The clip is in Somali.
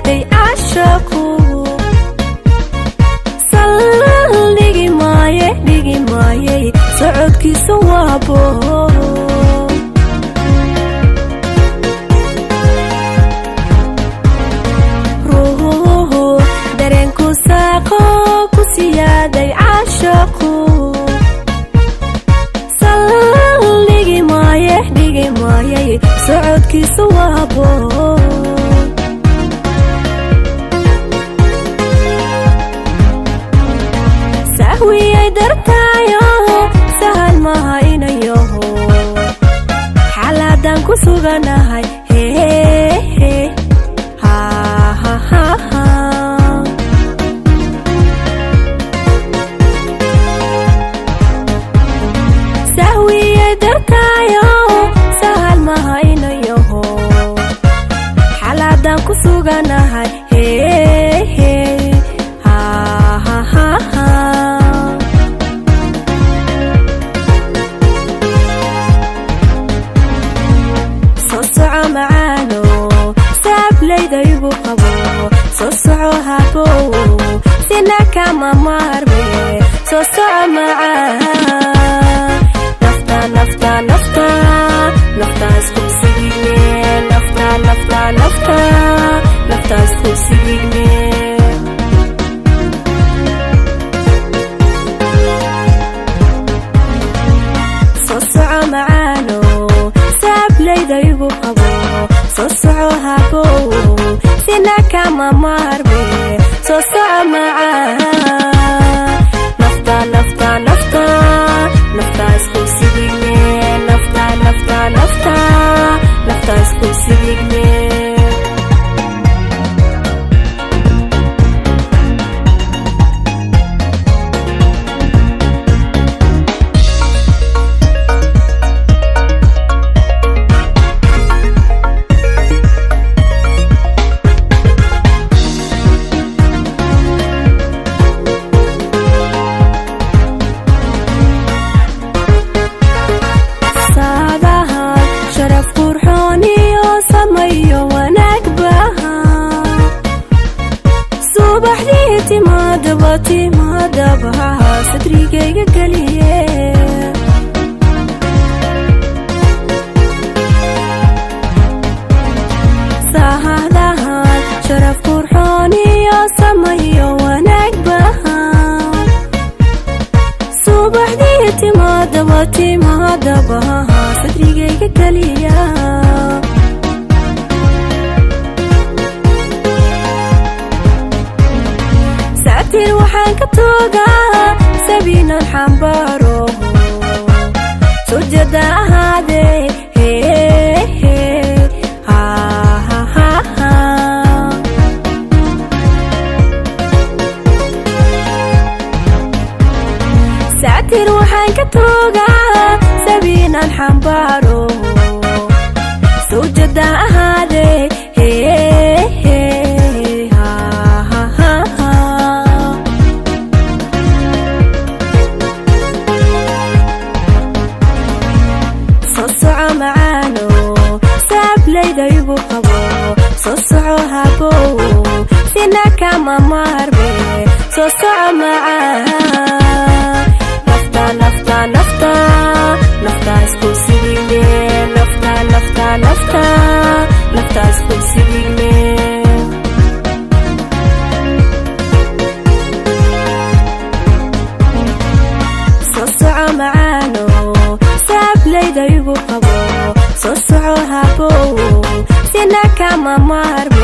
siyaaday caashaqu saldhigi maaye socodkiisa waabo ruuhu dareenku saaqo ku siyaaday caashaqu saldhigi maaye socodkiisa waabo sahwiyay dartaayo sahal maha inayoho xaalaadaan ku suganahay sahwiyay dartaayo sahal maha inayoho xaalaadaan ku suganahay macaano saablayda igu qabo soo soco habo sina kama maarme soo soco macaan nafta isku signe nafta isku signe soo soco macaano saablayda igu qabo soo soco habo sina kama maarme soo soco macaan nafta isku signe nafta isku signe timaadabaha sadrigayga geliye saahadahan sharaf qurxoon iyo samayo wanaag bahan subaxdii timaadabaha sadrigayga geliya waxaan ka toogaa sabiinan xambaaro sujada ahaadee saatir waxaan ka toogaa sabiinan xambaaro sujada ahaadee macaano saablayda igu qabo soo soco habo sina kama maarme soo soco macaan nafta isku signe nafta isku signe soo soco macaano saablayda igu qabo soo soco habo sina kama maarme